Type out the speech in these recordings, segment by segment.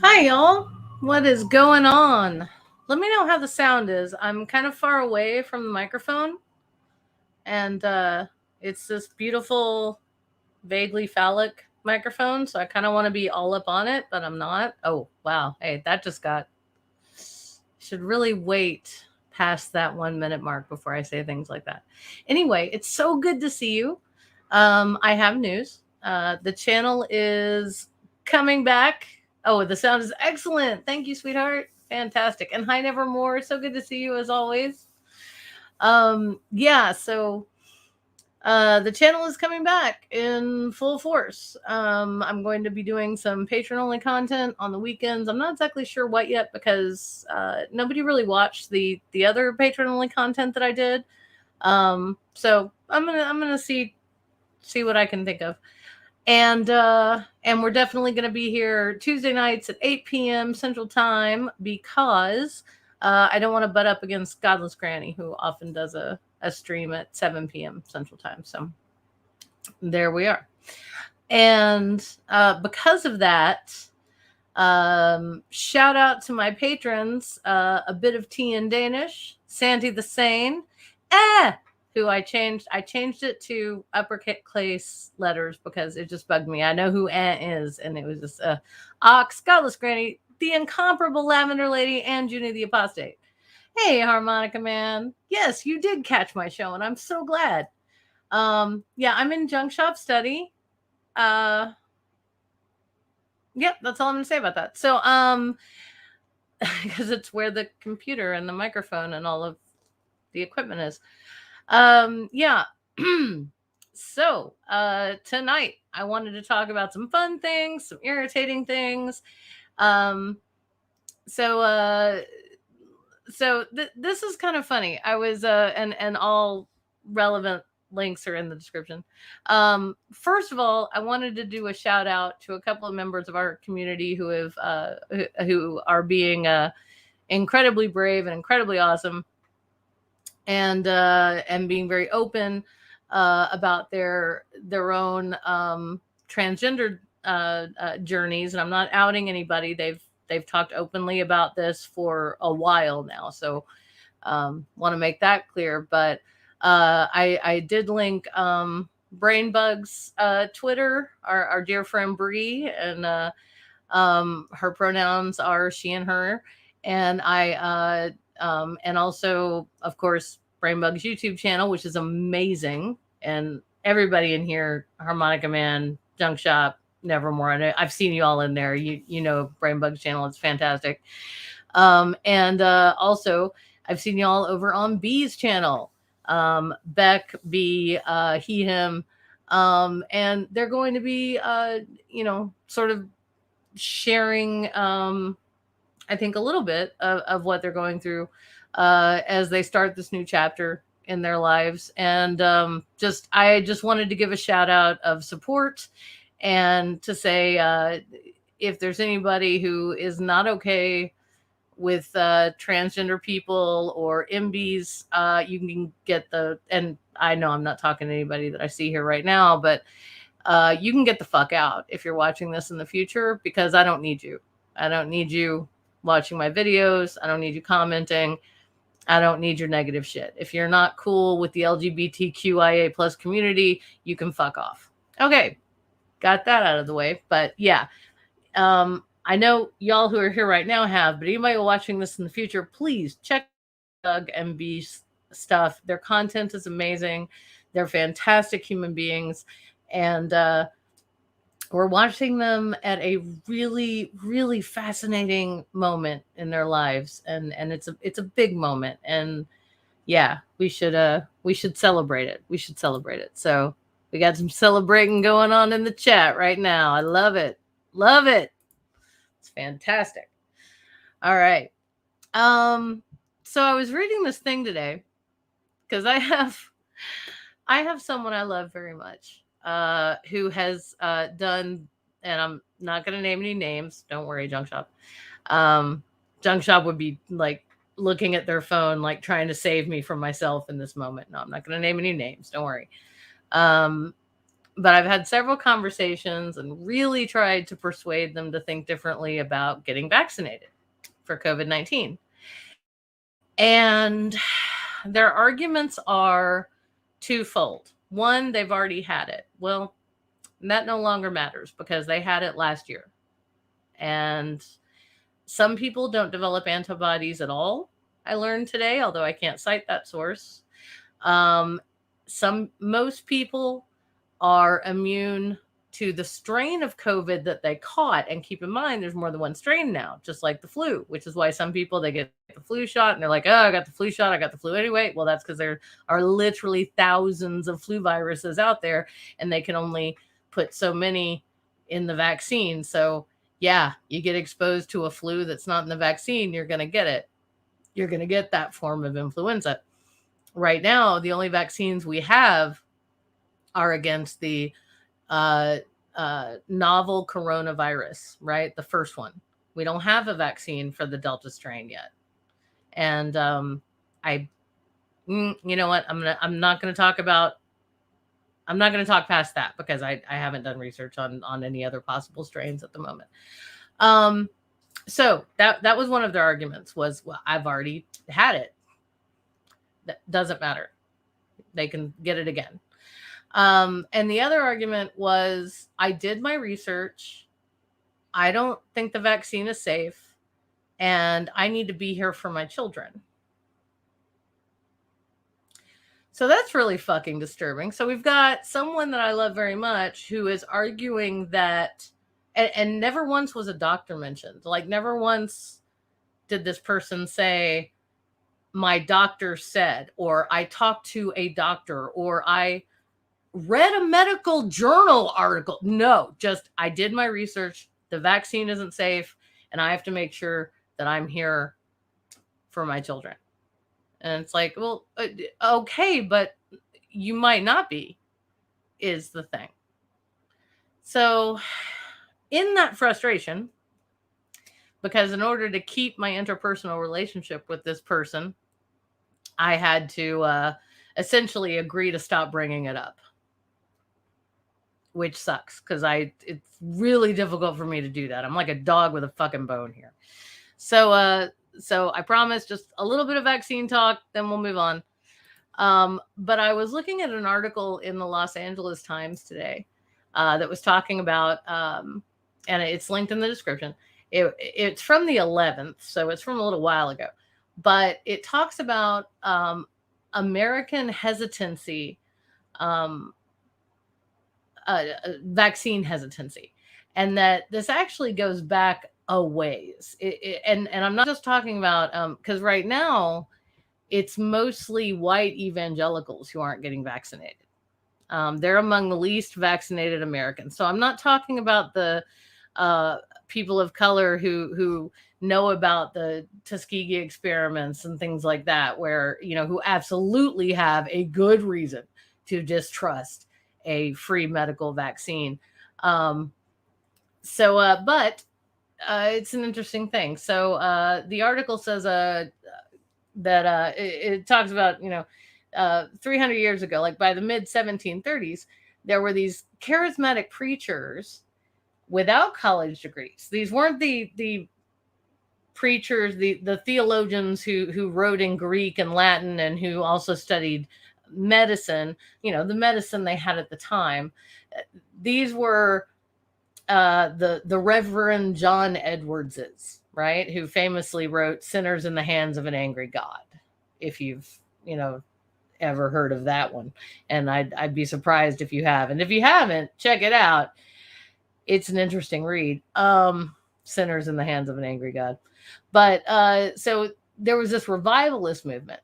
Hi, y'all. What is going on? Let me know how the sound is. I'm kind of far away from the microphone, and it's this beautiful, vaguely phallic microphone, so I kind of want to be all up on it, but I'm not. Oh, wow. Hey, that just got. Should really wait past that 1 minute mark before I say things like that. Anyway, it's so good to see you. I have news. The channel is coming back. Oh, the sound is excellent. Thank you, sweetheart. Fantastic. And hi, Nevermore. So good to see you as always. Yeah, so the channel is coming back in full force. I'm going to be doing some patron only content on the weekends. I'm not exactly sure what yet because nobody really watched the other patron only content that I did. So I'm gonna see what I can think of. And we're definitely going to be here Tuesday nights at 8 p.m. Central Time because I don't want to butt up against Godless Granny, who often does a stream at 7 p.m. Central Time. So there we are. And because of that, shout out to my patrons, a bit of tea in Danish, Sandy the Sane, who I changed it to uppercase letters because it just bugged me. I know who is, and it was just Ox, Godless Granny, the incomparable Lavender Lady, and Junie the Apostate. Hey, Harmonica Man. Yes, you did catch my show, and I'm so glad. Yeah, I'm in Junk Shop Study. Uh, yep, that's all I'm gonna say about that. So, because it's where the computer and the microphone and all of the equipment is. Yeah. So, tonight I wanted to talk about some fun things, some irritating things. Um, so, this is kind of funny. I was, and all relevant links are in the description. First of all, I wanted to do a shout out to a couple of members of our community who have, who are being, incredibly brave and incredibly awesome, and being very open about their own transgender journeys. And I'm not outing anybody. They've talked openly about this for a while now, so want to make that clear. But I did link BrainBug's Twitter, our dear friend Bree, and her pronouns are she and her. And and also, of course, BrainBug's YouTube channel, which is amazing. And everybody in here, Harmonica Man, Junk Shop, Nevermore. And I've seen you all in there. You know BrainBug's channel. It's fantastic. And also, I've seen you all over on Bee's channel. Beck, Bee, he, him. And they're going to be, sort of sharing, I think, a little bit of what they're going through as they start this new chapter in their lives. And I just wanted to give a shout out of support and to say, if there's anybody who is not okay with transgender people or MBs, you can get and I know I'm not talking to anybody that I see here right now, but you can get the fuck out if you're watching this in the future, because I don't need you. I don't need you watching my videos. I don't need you commenting. I don't need your negative shit. If you're not cool with the LGBTQIA plus community, you can fuck off. Okay, got that out of the way. But yeah, I know y'all who are here right now have, but anybody watching this in the future, please check Doug and B's stuff. Their content is amazing. They're fantastic human beings. And we're watching them at a really, really fascinating moment in their lives. And it's a big moment. And yeah, we should celebrate it. We should celebrate it. So we got some celebrating going on in the chat right now. I love it. Love it. It's fantastic. All right. So I was reading this thing today because I have someone I love very much who has done, and I'm not going to name any names. Don't worry, Junk Shop. Junk Shop would be like looking at their phone, like trying to save me from myself in this moment. No, I'm not going to name any names. Don't worry. But I've had several conversations and really tried to persuade them to think differently about getting vaccinated for COVID-19. And their arguments are twofold. One, they've already had it. Well, that no longer matters because they had it last year. And some people don't develop antibodies at all, I learned today, although I can't cite that source. Most people are immune to the strain of COVID that they caught. And keep in mind, there's more than one strain now, just like the flu, which is why some people, they get the flu shot and they're like, oh, I got the flu shot. I got the flu anyway. Well, that's because there are literally thousands of flu viruses out there and they can only put so many in the vaccine. So yeah, you get exposed to a flu that's not in the vaccine, you're going to get it. You're going to get that form of influenza. Right now, the only vaccines we have are against the novel coronavirus, right? The first one. We don't have a vaccine for the Delta strain yet. And you know what? I'm not going to talk past that because I haven't done research on any other possible strains at the moment. So that was one of their arguments was, well, I've already had it. That doesn't matter. They can get it again. And the other argument was, I did my research. I don't think the vaccine is safe and I need to be here for my children. So that's really fucking disturbing. So we've got someone that I love very much who is arguing that, and never once was a doctor mentioned. Like never once did this person say, my doctor said, or I talked to a doctor, or I read a medical journal article. No, just I did my research. The vaccine isn't safe, and I have to make sure that I'm here for my children. And it's like, well, okay, but you might not be, is the thing. So in that frustration, because in order to keep my interpersonal relationship with this person, I had to essentially agree to stop bringing it up, which sucks because it's really difficult for me to do that. I'm like a dog with a fucking bone here. So I promise just a little bit of vaccine talk, then we'll move on. But I was looking at an article in the Los Angeles Times today that was talking about, and it's linked in the description. It's from the 11th, so it's from a little while ago. But it talks about American hesitancy, vaccine hesitancy, and that this actually goes back a ways. And I'm not just talking about because right now it's mostly white evangelicals who aren't getting vaccinated. They're among the least vaccinated Americans. So I'm not talking about the people of color who know about the Tuskegee experiments and things like that, where, who absolutely have a good reason to distrust a free medical vaccine. But it's an interesting thing. So the article says that it talks about, 300 years ago, like by the mid 1730s, there were these charismatic preachers without college degrees. These weren't the preachers, the theologians who wrote in Greek and Latin and who also studied medicine, the medicine they had at the time. These were the Reverend John Edwardses, right? Who famously wrote Sinners in the Hands of an Angry God. If you've, ever heard of that one. And I'd be surprised if you haven't. If you haven't, check it out. It's an interesting read. Sinners in the Hands of an Angry God. But so there was this revivalist movement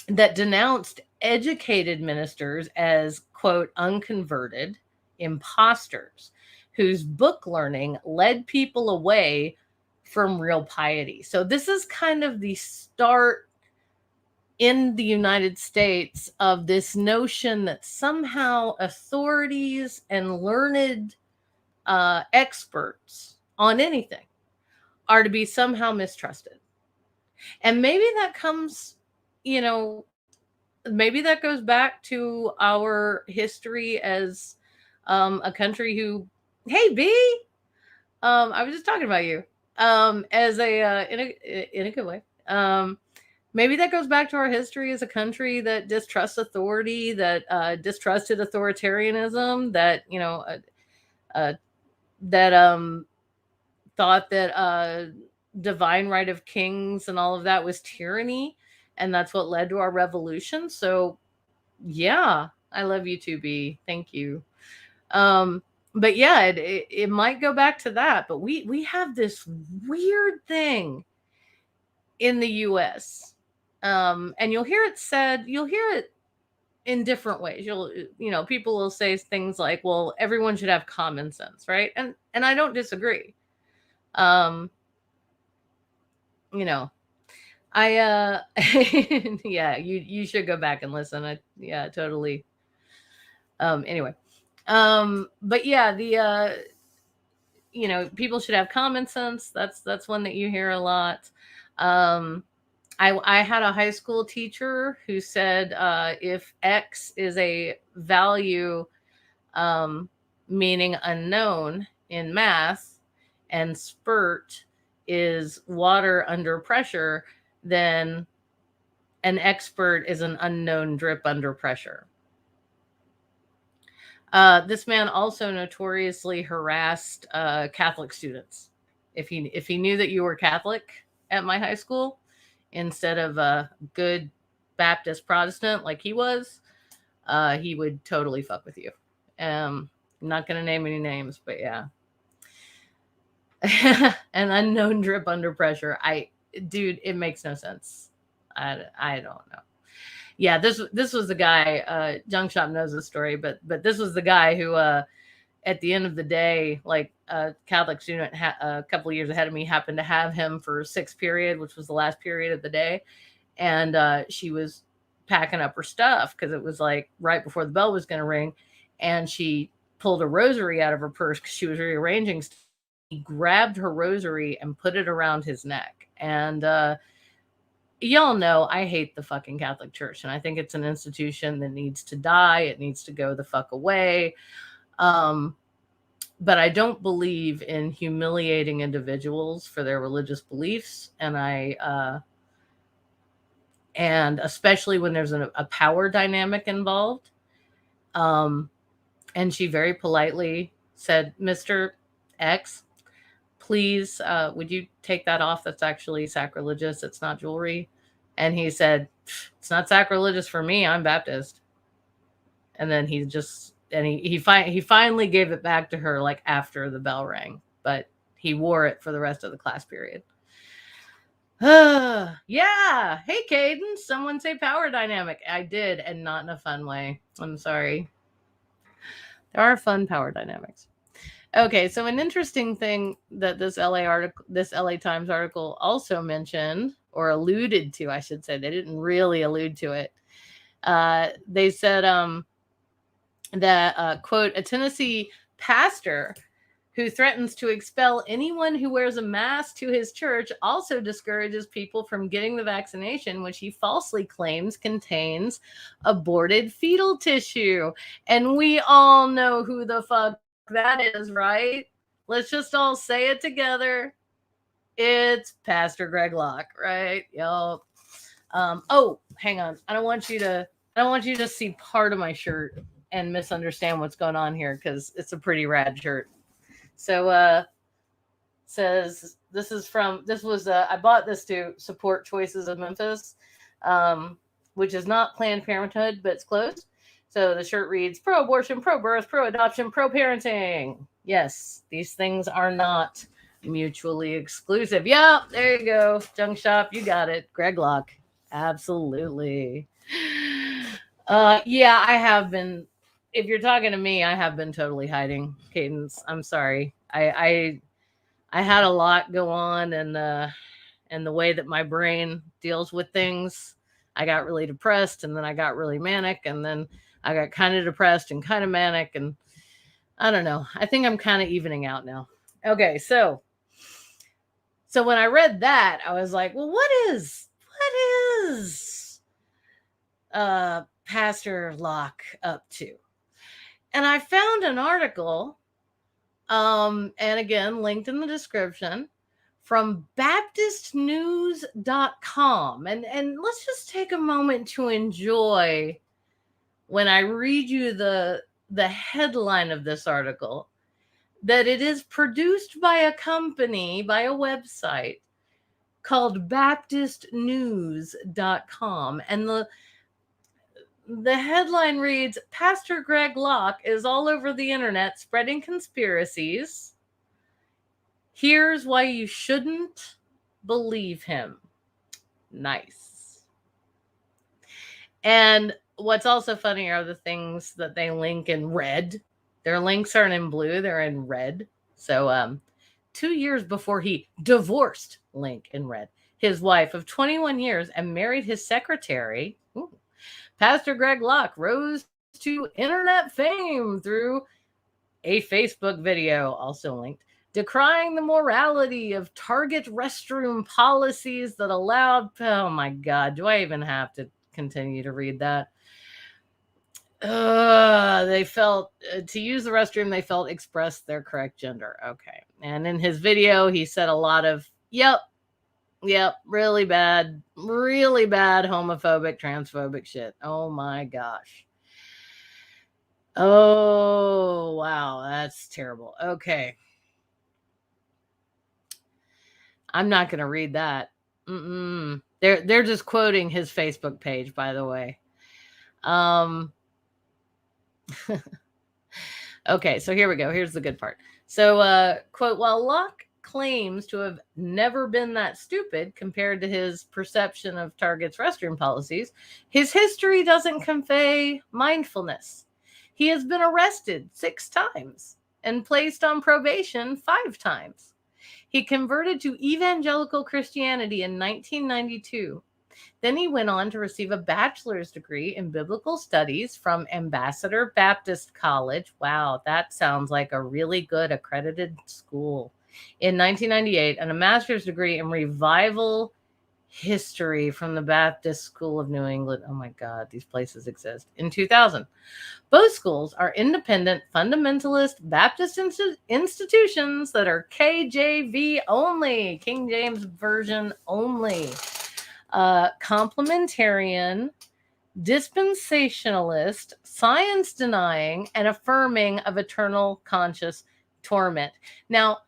that denounced educated ministers as, quote, unconverted imposters whose book learning led people away from real piety. So this is kind of the start in the United States of this notion that somehow authorities and learned experts on anything are to be somehow mistrusted. And maybe that comes, maybe that goes back to our history as a country who, hey B, I was just talking about you, as a in a good way. Maybe that goes back to our history as a country that distrusts authority, that distrusted authoritarianism, that that thought that divine right of kings and all of that was tyranny, and that's what led to our revolution. So yeah, I love you too, B. Thank you. But yeah, it might go back to that, but we have this weird thing in the US. And you'll hear it in different ways. People will say things like, well, everyone should have common sense, right? And I don't disagree. um you know I yeah, you should go back and listen. Yeah, totally. Anyway, but yeah, the people should have common sense. That's one that you hear a lot. um I had a high school teacher who said, if X is a value, um, meaning unknown in math, and spurt is water under pressure, then an expert is an unknown drip under pressure. This man also notoriously harassed Catholic students. If he knew that you were Catholic at my high school, instead of a good Baptist Protestant like he was, he would totally fuck with you. I'm not going to name any names, but yeah. An unknown drip under pressure. Dude, it makes no sense. I don't know. Yeah, this was the guy. Junk Shop knows the story, but this was the guy who, at the end of the day, like a Catholic student a couple of years ahead of me happened to have him for sixth period, which was the last period of the day, and she was packing up her stuff because it was like right before the bell was going to ring, and she pulled a rosary out of her purse because she was rearranging stuff. He grabbed her rosary and put it around his neck, and y'all know I hate the fucking Catholic Church, and I think it's an institution that needs to die. It needs to go the fuck away. But I don't believe in humiliating individuals for their religious beliefs, and especially when there's a power dynamic involved. And she very politely said, Mr. X, please, would you take that off? That's actually sacrilegious. It's not jewelry. And he said, it's not sacrilegious for me. I'm Baptist. And then he finally gave it back to her like after the bell rang, but he wore it for the rest of the class period. Yeah. Hey, Caden, someone say power dynamic. I did, and not in a fun way. I'm sorry. There are fun power dynamics. Okay, so an interesting thing that this LA Times article also mentioned, or alluded to, I should say. They didn't really allude to it. They said that, quote, a Tennessee pastor who threatens to expel anyone who wears a mask to his church also discourages people from getting the vaccination, which he falsely claims contains aborted fetal tissue. And we all know who the fuck that is, right? Let's just all say it together. It's Pastor Greg Locke, right? Yup. Oh, hang on. I don't want you to see part of my shirt and misunderstand what's going on here, because it's a pretty rad shirt. So says I bought this to support Choices of Memphis, which is not Planned Parenthood, but it's close. So the shirt reads, pro-abortion, pro-birth, pro-adoption, pro-parenting. Yes, these things are not mutually exclusive. Yeah, there you go. Junk Shop, you got it. Greg Locke. Absolutely. Yeah, I have been. If you're talking to me, I have been totally hiding, Cadence. I'm sorry. I had a lot go on, and the way that my brain deals with things, I got really depressed, and then I got really manic, and then I got kind of depressed and kind of manic, and I don't know. I think I'm kind of evening out now. Okay, so when I read that, I was like, well, what is Pastor Locke up to? And I found an article, and again, linked in the description, from baptistnews.com. And let's just take a moment to enjoy when I read you the headline of this article, that it is produced by a company, by a website called baptistnews.com. And the headline reads, Pastor Greg Locke is all over the internet spreading conspiracies. Here's why you shouldn't believe him. Nice. And what's also funny are the things that they link in red. Their links aren't in blue, they're in red. So 2 years before he divorced, link in red, his wife of 21 years and married his secretary, Pastor Greg Locke rose to internet fame through a Facebook video, also linked, decrying the morality of Target restroom policies that allowed, oh my God, do I even have to continue to read that? They felt, to use the restroom, they felt expressed their correct gender. Okay. And in his video, he said a lot of, yep, really bad homophobic, transphobic shit. Oh my gosh. Oh, wow, that's terrible. Okay. I'm not going to read that. They're just quoting his Facebook page, by the way. Okay, so here we go. Here's the good part. So, quote, while Locke claims to have never been that stupid compared to his perception of Target's restroom policies, his history doesn't convey mindfulness. He has been arrested 6 times and placed on probation 5 times. He converted to evangelical Christianity in 1992. Then he went on to receive a bachelor's degree in biblical studies from Ambassador Baptist College. Wow, that sounds like a really good accredited school. In 1998, and a master's degree in revival history from the Baptist School of New England. Oh my God, these places exist. In 2000. Both schools are independent, fundamentalist Baptist institutions that are KJV only, King James Version only. Complementarian, dispensationalist, science denying, and affirming of eternal conscious torment. Now,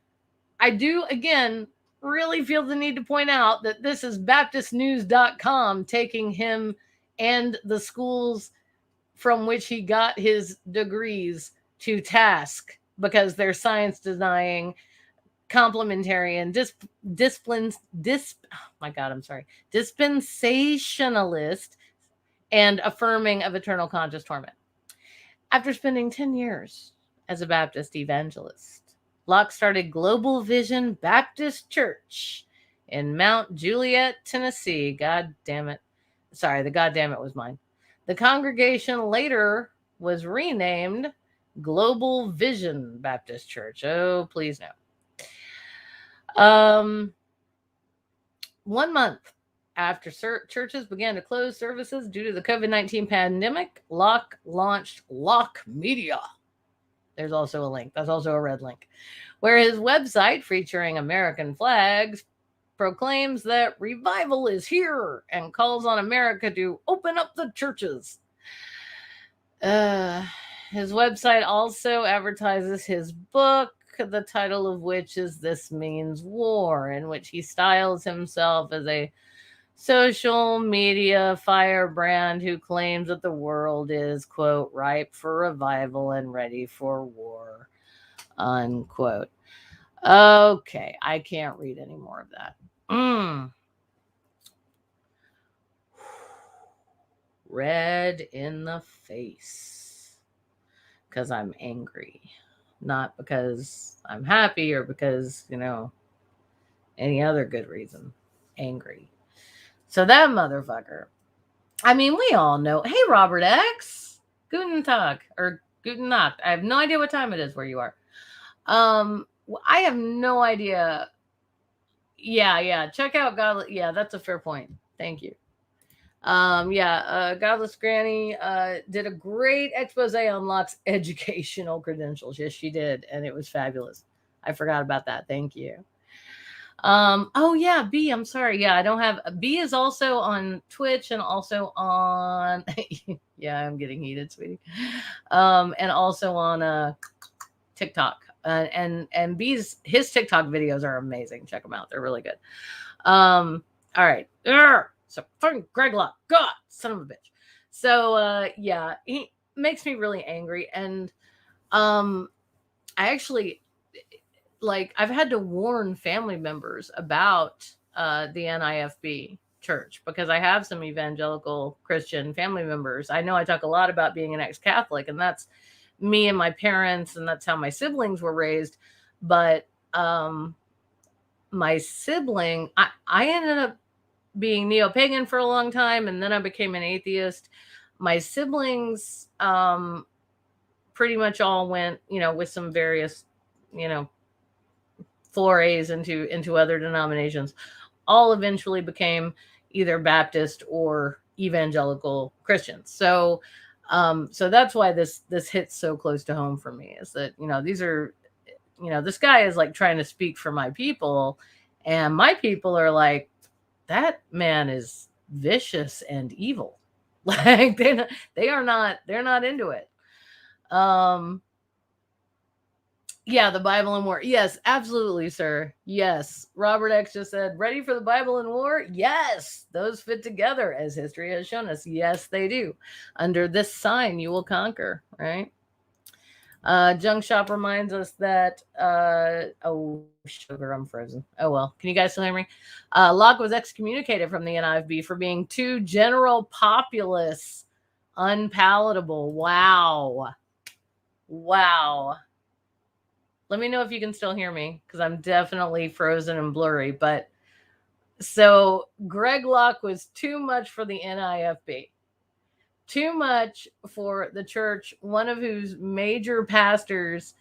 I do, again, really feel the need to point out that this is baptistnews.com taking him and the schools from which he got his degrees to task, because they're science denying, complementarian, dispensationalist, and affirming of eternal conscious torment. After spending 10 years as a Baptist evangelist, Locke started Global Vision Baptist Church in Mount Juliet, Tennessee. God damn it. Sorry, the God damn it was mine. The congregation later was renamed Global Vision Baptist Church. Oh, please no. 1 month after churches began to close services due to the COVID-19 pandemic, Locke launched Locke Media. There's also a link. That's also a red link, where his website featuring American flags proclaims that revival is here and calls on America to open up the churches. His website also advertises his book, the title of which is This Means War, in which he styles himself as a social media firebrand who claims that the world is, quote, ripe for revival and ready for war, unquote. Okay, I can't read any more of that. Red in the face, because I'm angry, not because I'm happy or because, any other good reason. Angry. So that motherfucker, I mean, we all know. Hey, Robert X. Guten Tag, or Guten Nacht. I have no idea what time it is where you are. I have no idea. Yeah. Check out God. Yeah, that's a fair point. Thank you. Godless Granny did a great expose on Locke's educational credentials. Yes, she did, and it was fabulous. I forgot about that. Thank you. Oh yeah, B, I'm sorry. Yeah, I don't have B is also on Twitch and also on yeah, I'm getting heated, sweetie. And also on TikTok. And B's his TikTok videos are amazing. Check them out. They're really good. All right. So fucking Greg Locke. God, son of a bitch. So yeah, he makes me really angry. And I actually like I've had to warn family members about the NIFB church because I have some evangelical Christian family members. I know I talk a lot about being an ex-Catholic, and that's me and my parents, and that's how my siblings were raised. But my sibling, I ended up being neo-pagan for a long time, and then I became an atheist. My siblings pretty much all went, with some various, forays into other denominations, all eventually became either Baptist or evangelical Christians. So that's why this hits so close to home for me, is that these are, this guy is like trying to speak for my people, and my people are like, that man is vicious and evil. Like they're not into it. Yeah, the Bible and war. Yes, absolutely, sir. Yes. Robert X just said, ready for the Bible and war? Yes. Those fit together, as history has shown us. Yes, they do. Under this sign, you will conquer, right? Junk Shop reminds us that, oh, sugar, I'm frozen. Oh, well. Can you guys still hear me? Locke was excommunicated from the NIFB for being too general populace, unpalatable. Wow. Wow. Let me know if you can still hear me, because I'm definitely frozen and blurry. But so Greg Locke was too much for the NIFB, too much for the church, one of whose major pastors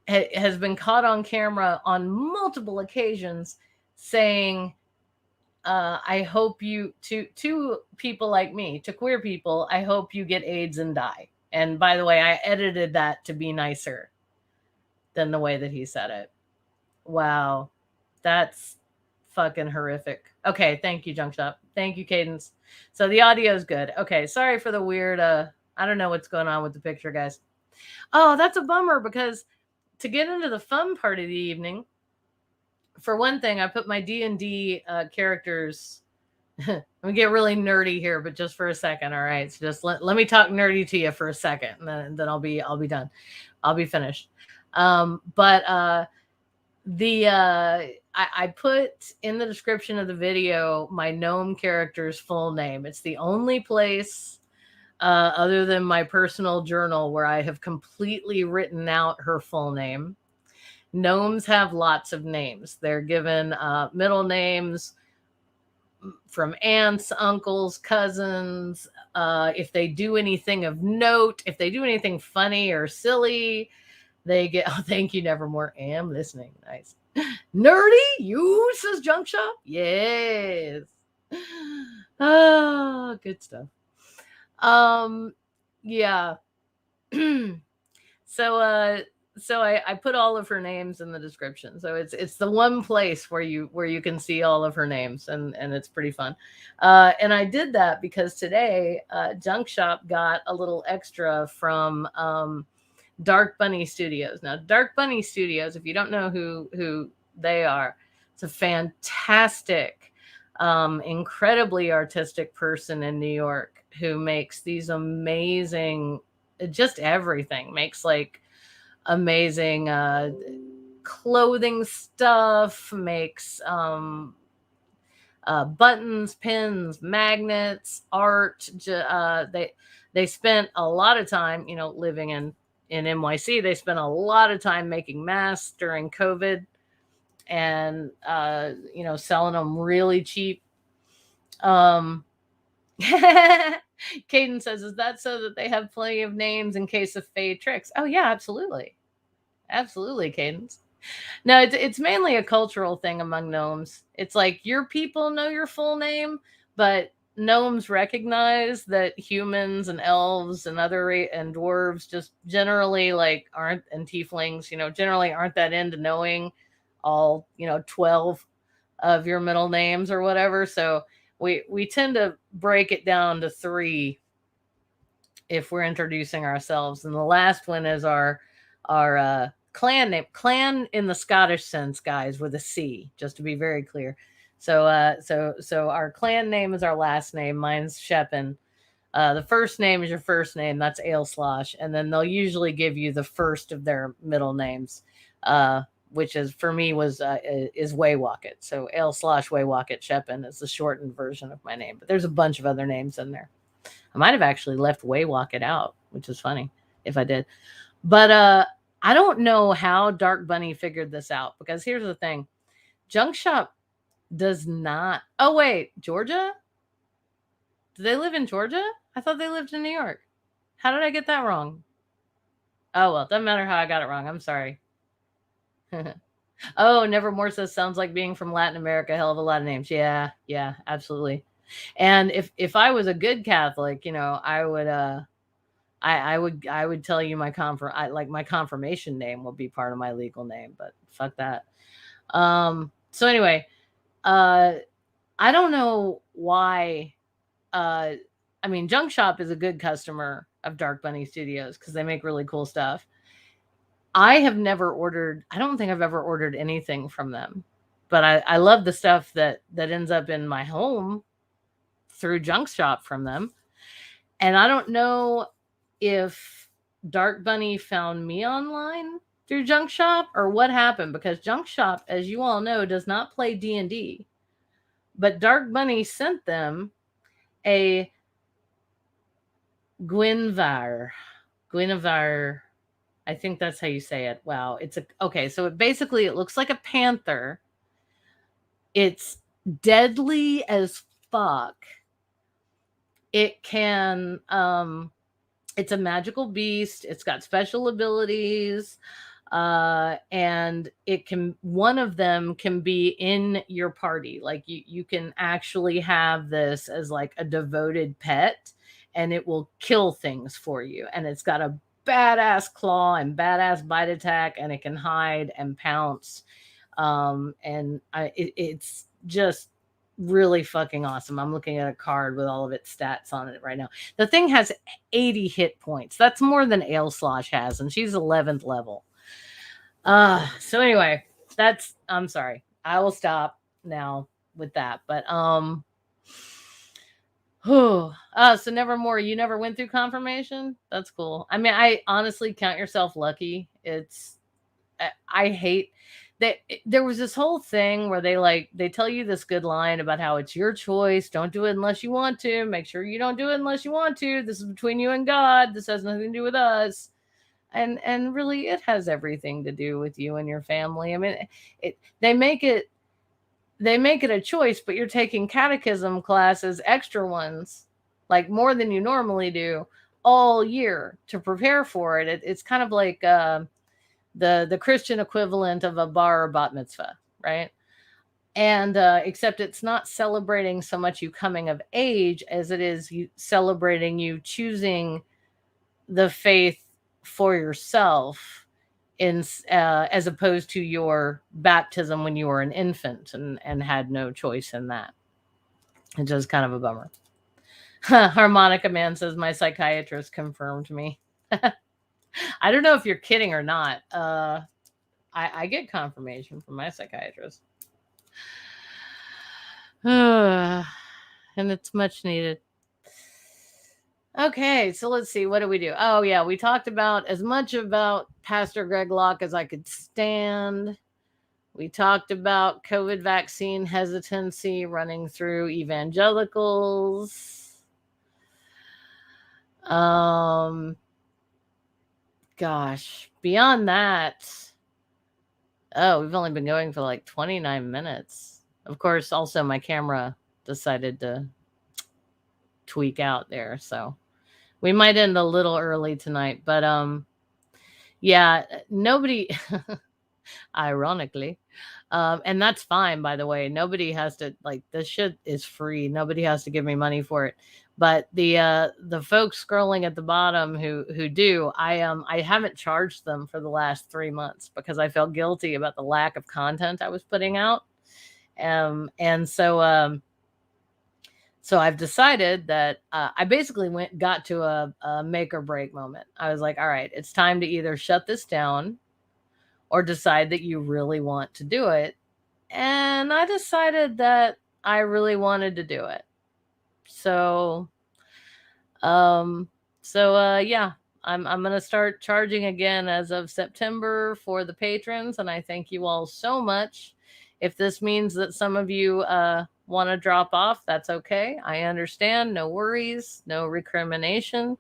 has been caught on camera on multiple occasions saying, I hope you, to people like me, to queer people, I hope you get AIDS and die. And by the way, I edited that to be nicer than the way that he said it. Wow. That's fucking horrific. Okay, thank you, Junk Shop. Thank you, Cadence. So the audio is good. Okay, sorry for the weird, I don't know what's going on with the picture, guys. Oh, that's a bummer, because to get into the fun part of the evening, for one thing, I put my D&D characters. I'm gonna get really nerdy here, but just for a second, all right? So just let me talk nerdy to you for a second, and then I'll be done. I'll be finished. I put in the description of the video my gnome character's full name. It's the only place other than my personal journal where I have completely written out her full name. Gnomes have lots of names. They're given middle names from aunts, uncles, cousins. If they do anything of note, if they do anything funny or silly, they get, oh, thank you, Nevermore. Am listening. Nice. Nerdy, you, says Junk Shop. Yes. Oh, good stuff. Yeah. So I put all of her names in the description. So it's the one place where you can see all of her names, and it's pretty fun. And I did that because today Junk Shop got a little extra from Dark Bunny Studios. Now, Dark Bunny Studios, if you don't know who they are, it's a fantastic, incredibly artistic person in New York who makes these amazing, just everything. Makes like amazing clothing stuff, makes buttons, pins, magnets, art. They spent a lot of time, living in NYC. They spent a lot of time making masks during COVID, and selling them really cheap. Caden says, is that so that they have plenty of names in case of fade tricks? Oh yeah, absolutely. Absolutely, Cadence. No, it's mainly a cultural thing among gnomes. It's like your people know your full name, but gnomes recognize that humans and elves and and dwarves just generally like aren't, and tieflings, generally aren't that into knowing all, 12 of your middle names or whatever. So we tend to break it down to 3 if we're introducing ourselves. And the last one is our clan name, clan in the Scottish sense, guys, with a C, just to be very clear. So our clan name is our last name. Mine's Scheppen. The first name is your first name. That's Aleslosh. And then they'll usually give you the first of their middle names, which is, for me, is Waywocket. So Aleslosh Waywocket Scheppen is the shortened version of my name. But there's a bunch of other names in there. I might have actually left Waywocket out, which is funny if I did. But I don't know how Dark Bunny figured this out, because here's the thing. Junk Shop does not. Oh, wait, Georgia? Do they live in Georgia? I thought they lived in New York. How did I get that wrong? Oh, well, doesn't matter how I got it wrong. I'm sorry. Oh, Nevermore says, sounds like being from Latin America. Hell of a lot of names. Yeah, absolutely. And if I was a good Catholic, I would I would tell you my my confirmation name will be part of my legal name, but fuck that. So anyway, I don't know why. I mean, Junk Shop is a good customer of Dark Bunny Studios because they make really cool stuff. I have never ordered. I don't think I've ever ordered anything from them, but I love the stuff that ends up in my home through Junk Shop from them. And I don't know if Dark Bunny found me online through Junk Shop or what happened, because Junk Shop, as you all know, does not play D&D. But Dark Bunny sent them a Guinevere. I think that's how you say it. Wow. Okay. So it looks like a panther. It's deadly as fuck. It can, it's a magical beast. It's got special abilities. And one of them can be in your party. Like you can actually have this as like a devoted pet, and it will kill things for you. And it's got a badass claw and badass bite attack, and it can hide and pounce. It's just really fucking awesome. I'm looking at a card with all of its stats on it right now. The thing has 80 hit points. That's more than Aleslosh has, and she's 11th level. So anyway, I'm sorry. I will stop now with that. But so Nevermore, you never went through confirmation? That's cool. I mean, I honestly count yourself lucky. I hate that there was this whole thing where they tell you this good line about how it's your choice. Don't do it unless you want to. Make sure you don't do it unless you want to. This is between you and God. This has nothing to do with us. And really, it has everything to do with you and your family. I mean, they make it a choice, but you're taking catechism classes, extra ones, like more than you normally do, all year to prepare for it. It's kind of like the Christian equivalent of a bar or bat mitzvah, right? And except it's not celebrating so much you coming of age as it is you celebrating you choosing the faith for yourself, as opposed to your baptism when you were an infant and had no choice in that. It's just kind of a bummer. Harmonica Man says, my psychiatrist confirmed me. I don't know if you're kidding or not. I get confirmation from my psychiatrist. And it's much needed. Okay, so let's see. What do we do? Oh, yeah, we talked about as much about Pastor Greg Locke as I could stand. We talked about COVID vaccine hesitancy running through evangelicals. Gosh, beyond that, we've only been going for like 29 minutes. Of course, also my camera decided to tweak out there, so we might end a little early tonight, but yeah, nobody ironically, And that's fine, by the way. Nobody has to, like, this shit is free. Nobody has to give me money for it. But the folks scrolling at the bottom who do, I haven't charged them for the last 3 months because I felt guilty about the lack of content I was putting out. And so I've decided that I basically got to a make or break moment. I was like, all right, it's time to either shut this down or decide that you really want to do it. And I decided that I really wanted to do it. So, yeah, I'm gonna start charging again as of September for the patrons, and I thank you all so much. If this means that some of you want to drop off, that's okay. I understand. No worries. No recrimination.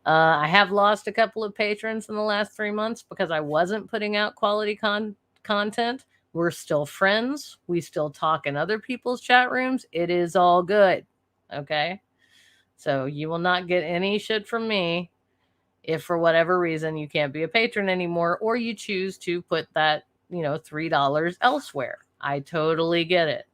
I have lost a couple of patrons in the last 3 months because I wasn't putting out quality content. We're still friends. We still talk in other people's chat rooms. It is all good. Okay. So you will not get any shit from me if for whatever reason you can't be a patron anymore or you choose to put that, $3 elsewhere. I totally get it.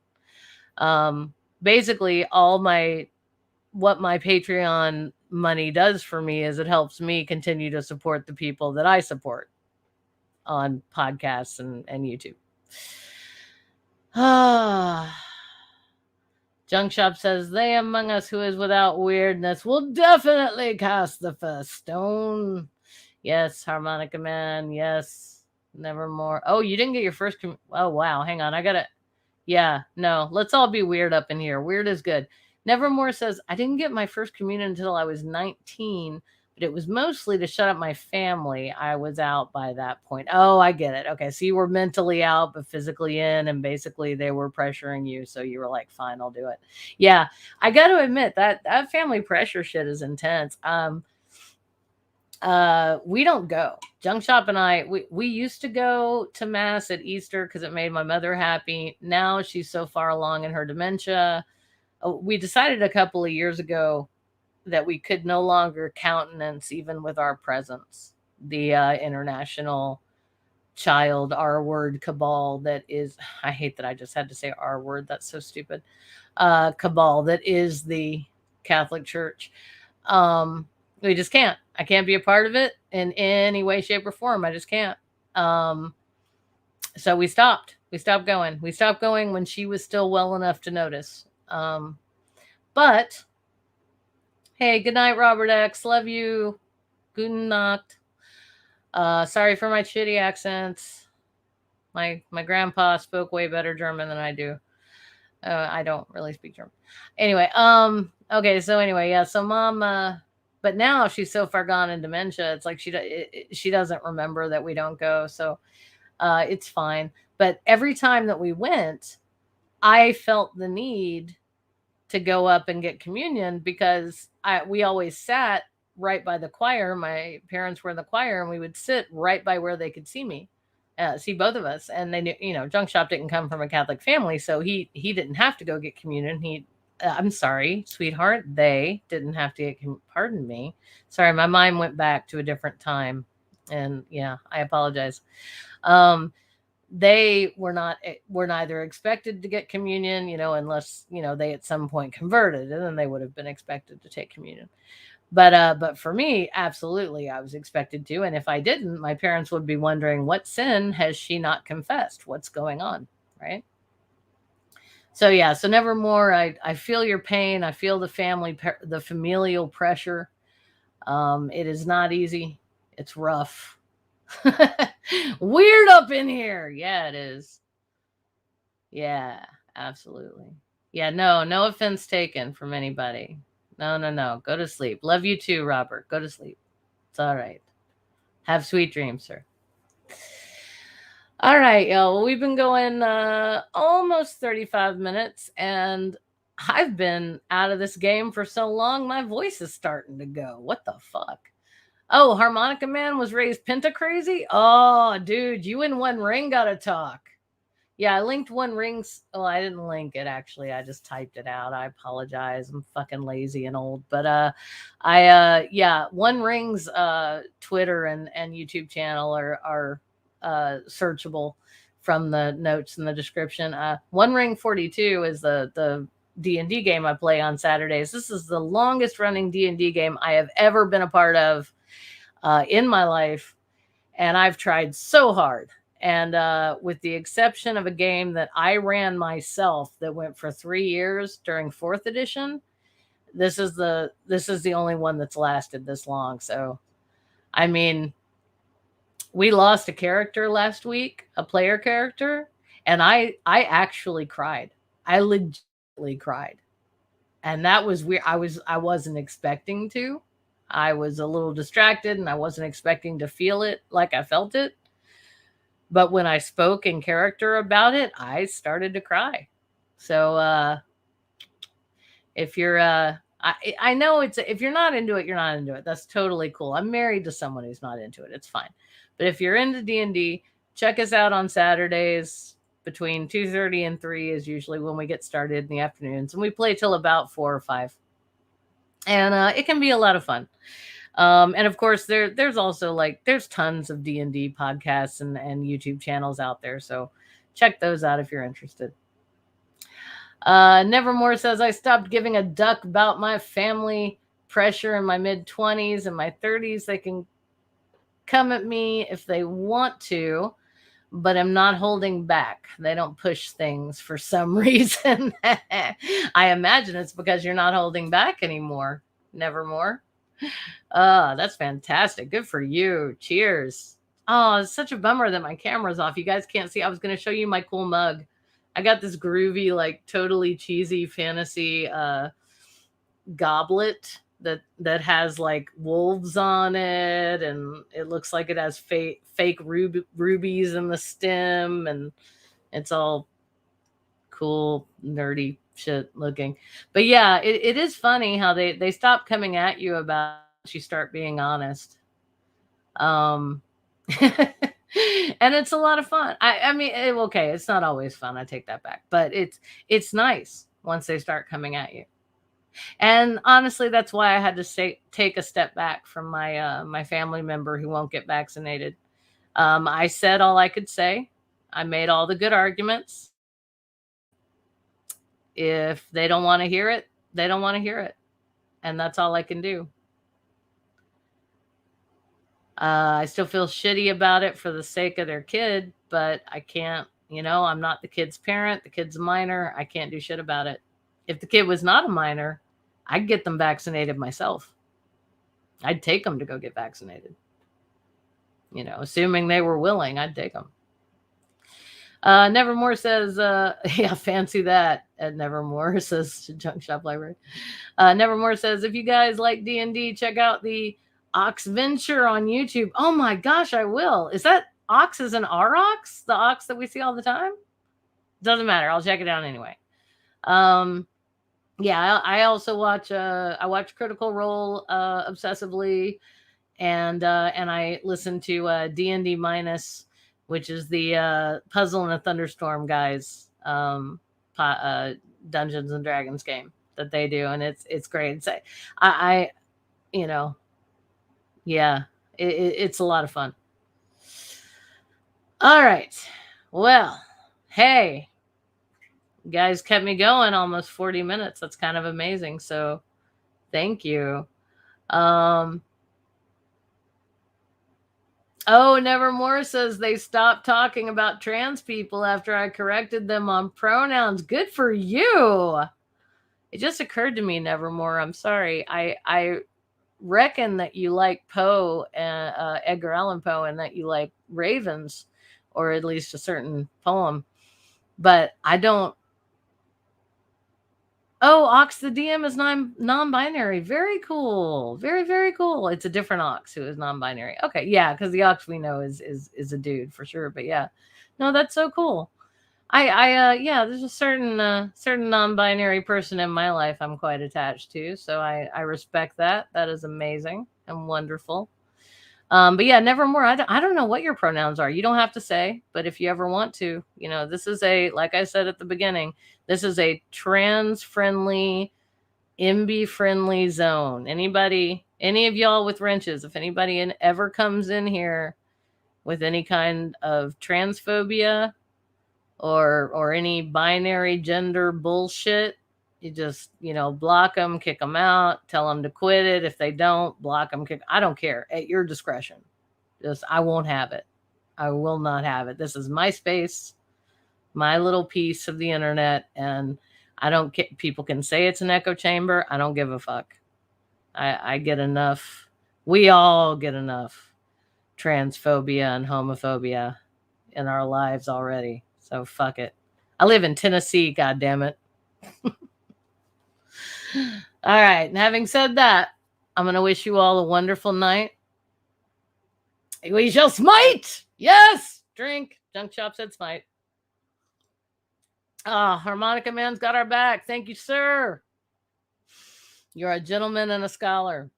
Basically what my Patreon money does for me is it helps me continue to support the people that I support on podcasts and YouTube. Junk Shop says, they among us who is without weirdness will definitely cast the first stone. Yes, Harmonica Man. Yes, Nevermore. Oh, you didn't get your first. Oh, wow. Hang on. I got to. Yeah, no. Let's all be weird up in here. Weird is good. Nevermore says, I didn't get my first communion until I was 19, but it was mostly to shut up my family. I was out by that point. Oh, I get it. Okay, so you were mentally out, but physically in, and basically they were pressuring you, so you were like, fine, I'll do it. Yeah, I got to admit that family pressure shit is intense. We don't go. Junk Shop and I, we used to go to mass at Easter because it made my mother happy. Now she's so far along in her dementia. We decided a couple of years ago that we could no longer countenance, even with our presence, the international child R word cabal that is, I hate that I just had to say R word. That's so stupid. Cabal that is the Catholic Church. We just can't. I can't be a part of it in any way, shape, or form. I just can't. So we stopped. We stopped going. We stopped going when she was still well enough to notice. But hey, good night, Robert X. Love you. Guten Nacht. Sorry for my shitty accents. My grandpa spoke way better German than I do. I don't really speak German. Anyway, okay, so anyway, yeah, so mom, but now she's so far gone in dementia, it's like she doesn't remember that we don't go, so it's fine. But every time that we went, I felt the need to go up and get communion because we always sat right by the choir. My parents were in the choir, and we would sit right by where they could see me. See both of us, and they knew, Junk Shop didn't come from a Catholic family, so he didn't have to go get communion. I'm sorry, sweetheart, they didn't have to get pardon me. Sorry, my mind went back to a different time, and yeah, I apologize. They were neither expected to get communion, unless they at some point converted, and then they would have been expected to take communion. But for me, absolutely, I was expected to. And if I didn't, my parents would be wondering, what sin has she not confessed? What's going on? Right. So, yeah. So Nevermore, I feel your pain. I feel the familial pressure. It is not easy. It's rough. Weird up in here. Yeah, it is. Yeah, absolutely. Yeah, no offense taken from anybody. No. Go to sleep. Love you too, Robert. Go to sleep. It's all right. Have sweet dreams, sir. All right, y'all. Well, we've been going almost 35 minutes, and I've been out of this game for so long, my voice is starting to go. What the fuck? Oh, Harmonica Man was raised penta crazy? Oh, dude, you and One Ring gotta talk. Yeah, I linked One Ring's. Oh, I didn't link it actually. I just typed it out. I apologize. I'm fucking lazy and old. But yeah, One Ring's Twitter and YouTube channel are searchable from the notes in the description. One Ring 42 is the D&D game I play on Saturdays. This is the longest running D&D game I have ever been a part of in my life. And I've tried so hard. And with the exception of a game that I ran myself that went for 3 years during 4th edition, this is the only one that's lasted this long. So, I mean, we lost a character last week, a player character, and I actually cried. I legitimately cried. And that was weird. I wasn't expecting to. I was a little distracted and I wasn't expecting to feel it like I felt it. But when I spoke in character about it, I started to cry. So if you're I know if you're not into it, you're not into it. That's totally cool. I'm married to someone who's not into it. It's fine. But if you're into D&D, check us out on Saturdays between 2:30 and 3 is usually when we get started in the afternoons, and we play till about 4 or 5. And it can be a lot of fun. And of course, there's also there's tons of D&D podcasts and YouTube channels out there. So check those out if you're interested. Nevermore says, I stopped giving a duck about my family pressure in my mid-20s and my 30s. They can come at me if they want to, but I'm not holding back. They don't push things for some reason. I imagine it's because you're not holding back anymore. Nevermore. That's fantastic. Good for you. Cheers. Oh, it's such a bummer that my camera's off. You guys can't see. I was going to show you my cool mug. I got this groovy, totally cheesy fantasy goblet that has wolves on it, and it looks like it has fake rubies in the stem, and it's all cool, nerdy shit looking. But yeah, it is funny how they stop coming at you about you start being honest. And it's a lot of fun. I mean, okay, it's not always fun. I take that back, but it's nice once they start coming at you. And honestly, that's why I had to take a step back from my family member who won't get vaccinated. I said all I could say. I made all the good arguments. If they don't want to hear it, they don't want to hear it. And that's all I can do. I still feel shitty about it for the sake of their kid, but I can't, I'm not the kid's parent. The kid's a minor. I can't do shit about it. If the kid was not a minor, I'd get them vaccinated myself. I'd take them to go get vaccinated. Assuming they were willing, I'd take them. Nevermore says, yeah, fancy that. At Nevermore says Junk Shop Library. Nevermore says, if you guys like D&D, check out the Ox Venture on YouTube. Oh my gosh, I will. Is that ox as an R-ox? The ox that we see all the time? Doesn't matter. I'll check it out anyway. Yeah, I also watch Critical Role obsessively, and I listen to D&D Minus, which is the Puzzle in a Thunderstorm guys Dungeons and Dragons game that they do, and it's great. It's, yeah, it's a lot of fun. All right, well, hey. You guys kept me going almost 40 minutes. That's kind of amazing. So thank you. Oh, Nevermore says they stopped talking about trans people after I corrected them on pronouns. Good for you. It just occurred to me, Nevermore. I'm sorry. I reckon that you like Poe, Edgar Allan Poe, and that you like ravens, or at least a certain poem. But I don't. Oh, Ox the DM is non-binary. Very cool. Very, very cool. It's a different Ox who is non-binary. Okay, yeah, because the Ox we know is a dude for sure. But yeah, no, that's so cool. Yeah, there's a certain non-binary person in my life I'm quite attached to. So I respect that. That is amazing and wonderful. But yeah, Nevermore. I don't know what your pronouns are. You don't have to say, but if you ever want to, this is like I said at the beginning, this is a trans-friendly, MB-friendly zone. Any of y'all with wrenches, if anybody ever comes in here with any kind of transphobia, or any binary gender bullshit, you just, block them, kick them out, tell them to quit it. If they don't, block them, I don't care, at your discretion. Just, I won't have it. I will not have it. This is my space, my little piece of the internet, and I don't care. People can say it's an echo chamber. I don't give a fuck. I get enough. We all get enough transphobia and homophobia in our lives already. So fuck it. I live in Tennessee, goddammit. All right. And having said that, I'm going to wish you all a wonderful night. We shall smite. Yes. Drink. Junk Shop said smite. Harmonica Man's got our back. Thank you, sir. You're a gentleman and a scholar.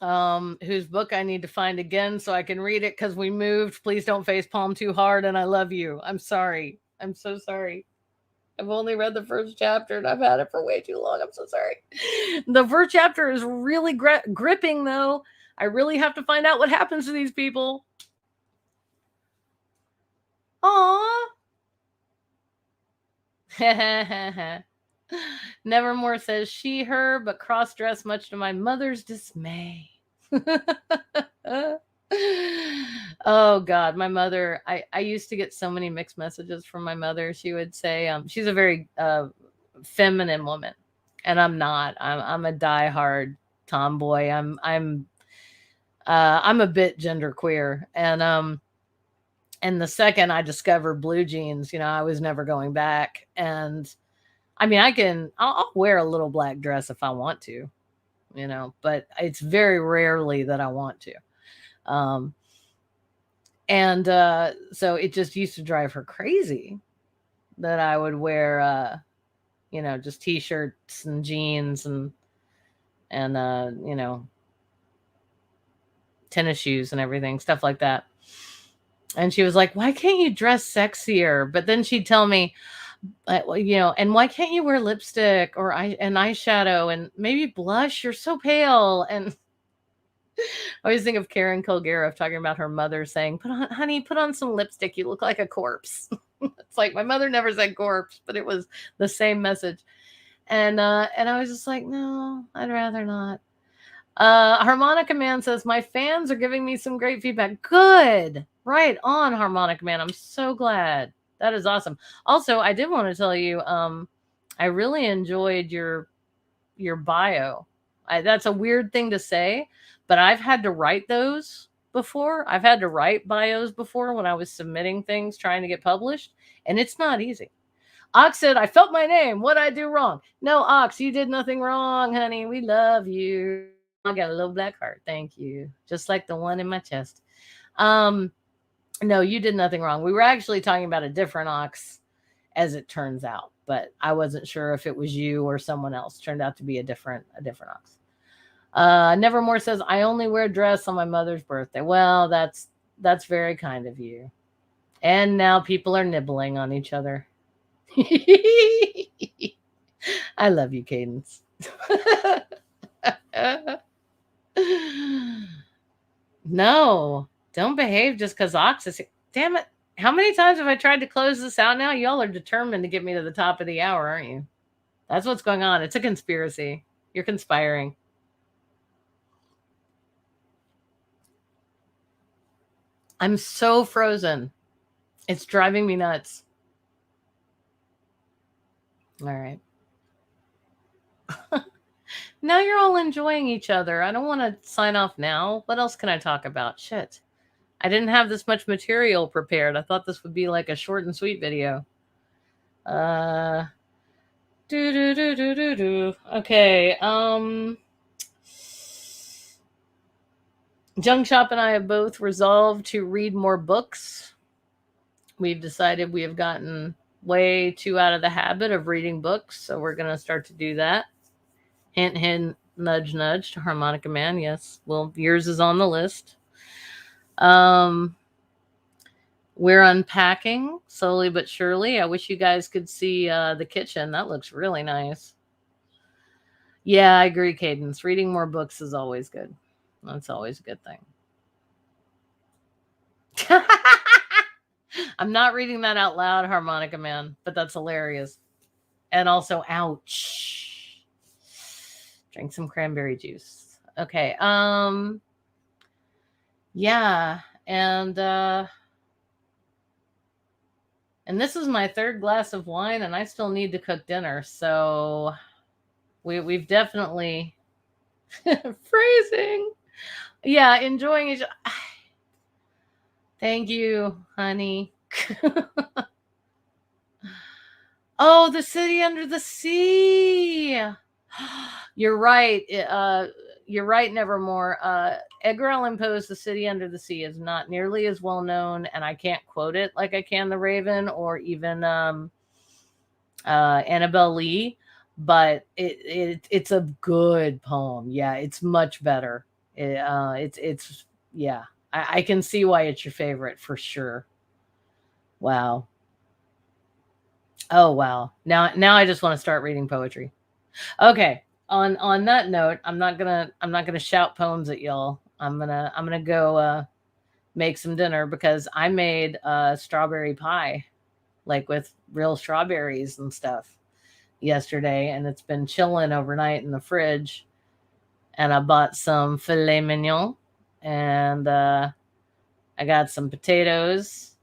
Whose book I need to find again so I can read it because we moved. Please don't face palm too hard, and I love you. I'm sorry. I'm so sorry. I've only read the first chapter and I've had it for way too long. I'm so sorry. The first chapter is really gripping, though. I really have to find out what happens to these people. Aww. Nevermore says she, her, but cross-dressed much to my mother's dismay. Oh God, my mother, I used to get so many mixed messages from my mother. She would say, she's a very feminine woman, and I'm not. I'm a diehard tomboy. I'm a bit genderqueer, and the second I discovered blue jeans, I was never going back. And I mean, I'll wear a little black dress if I want to, but it's very rarely that I want to. So it just used to drive her crazy that I would wear, just t-shirts and jeans and tennis shoes and everything, stuff like that. And she was like, why can't you dress sexier? But then she'd tell me, and why can't you wear lipstick or eyeshadow and maybe blush? You're so pale. And I always think of Karen Kilgariff talking about her mother saying, honey, put on some lipstick. You look like a corpse. It's like my mother never said corpse, but it was the same message. And I was just like, no, I'd rather not. Harmonica Man says, my fans are giving me some great feedback. Good. Right on, Harmonica Man. I'm so glad. That is awesome. Also, I did want to tell you, I really enjoyed your bio. That's a weird thing to say, but I've had to write those before. I've had to write bios before when I was submitting things, trying to get published, and it's not easy. Ox said, I felt my name. What'd I do wrong? No, Ox, you did nothing wrong, honey. We love you. I got a little black heart. Thank you. Just like the one in my chest. No, you did nothing wrong. We were actually talking about a different Ox, as it turns out, but I wasn't sure if it was you or someone else. Turned out to be a different Ox. Nevermore says, I only wear dress on my mother's birthday. Well, that's very kind of you. And now people are nibbling on each other. I love you, Cadence. No, don't behave just because Ox is. Damn it. How many times have I tried to close this out now? Y'all are determined to get me to the top of the hour, aren't you? That's what's going on. It's a conspiracy. You're conspiring. I'm so frozen. It's driving me nuts. All right. Now you're all enjoying each other. I don't want to sign off now. What else can I talk about? Shit. I didn't have this much material prepared. I thought this would be like a short and sweet video. Okay. Junk Shop and I have both resolved to read more books. We've decided we have gotten way too out of the habit of reading books, so we're going to start to do that. Hint, hint, nudge, nudge to Harmonica Man. Yes, well, yours is on the list. We're unpacking slowly but surely. I wish you guys could see the kitchen. That looks really nice. Yeah, I agree, Cadence. Reading more books is always good. That's always a good thing. I'm not reading that out loud, Harmonica Man, but that's hilarious. And also, ouch. Drink some cranberry juice. Okay. Yeah. And this is my third glass of wine, and I still need to cook dinner. So we've definitely phrasing. Yeah, enjoying each. Thank you, honey. Oh, the city under the sea. You're right. You're right, Nevermore. Edgar Allan Poe's The City Under the Sea is not nearly as well known, and I can't quote it like I can The Raven or even Annabelle Lee, but it's a good poem. Yeah, it's much better. It's yeah. I can see why it's your favorite for sure. Wow. Oh wow. Now I just want to start reading poetry. Okay. On that note, I'm not gonna shout poems at y'all. I'm gonna go make some dinner because I made strawberry pie, like with real strawberries and stuff yesterday, and it's been chilling overnight in the fridge. And I bought some filet mignon, and I got some potatoes,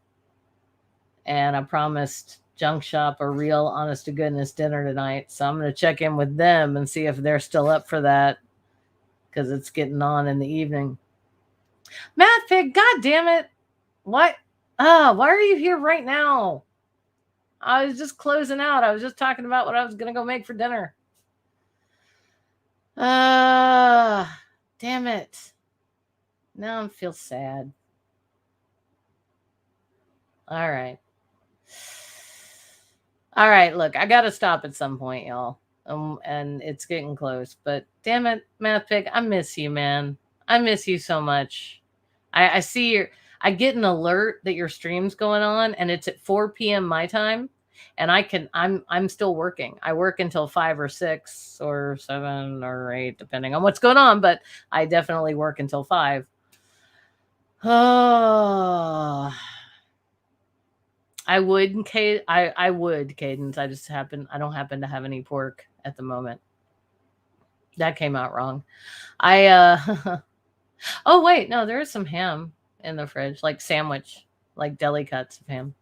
and I promised Junk Shop a real honest to goodness dinner tonight. So I'm going to check in with them and see if they're still up for that because it's getting on in the evening. Matt Pig, God damn it. What? Why are you here right now? I was just closing out. I was just talking about what I was going to go make for dinner. Damn it. Now I feel sad. All right. All right, look, I got to stop at some point, y'all. And it's getting close. But damn it, Math Pig, I miss you, man. I miss you so much. I see I get an alert that your stream's going on, and it's at 4 p.m. my time, and I'm still working. I work until 5 or 6 or 7 or 8, depending on what's going on. But I definitely work until 5. Oh. I would, Cadence. I don't happen to have any pork at the moment. That came out wrong. Oh wait, no, there is some ham in the fridge, like sandwich, like deli cuts of ham.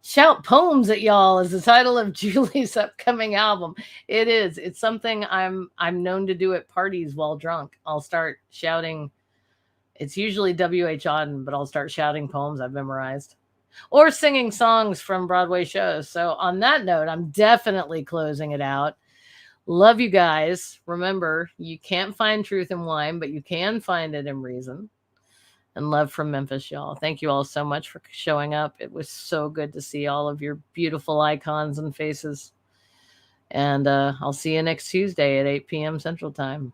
Shout Poems at Y'all is the title of Julie's upcoming album. It is. It's something I'm known to do at parties while drunk. I'll start shouting. It's usually W.H. Auden, but I'll start shouting poems I've memorized. Or singing songs from Broadway shows. So on that note, I'm definitely closing it out. Love you guys. Remember, you can't find truth in wine, but you can find it in reason. And love from Memphis, y'all. Thank you all so much for showing up. It was so good to see all of your beautiful icons and faces. And I'll see you next Tuesday at 8 p.m. Central Time.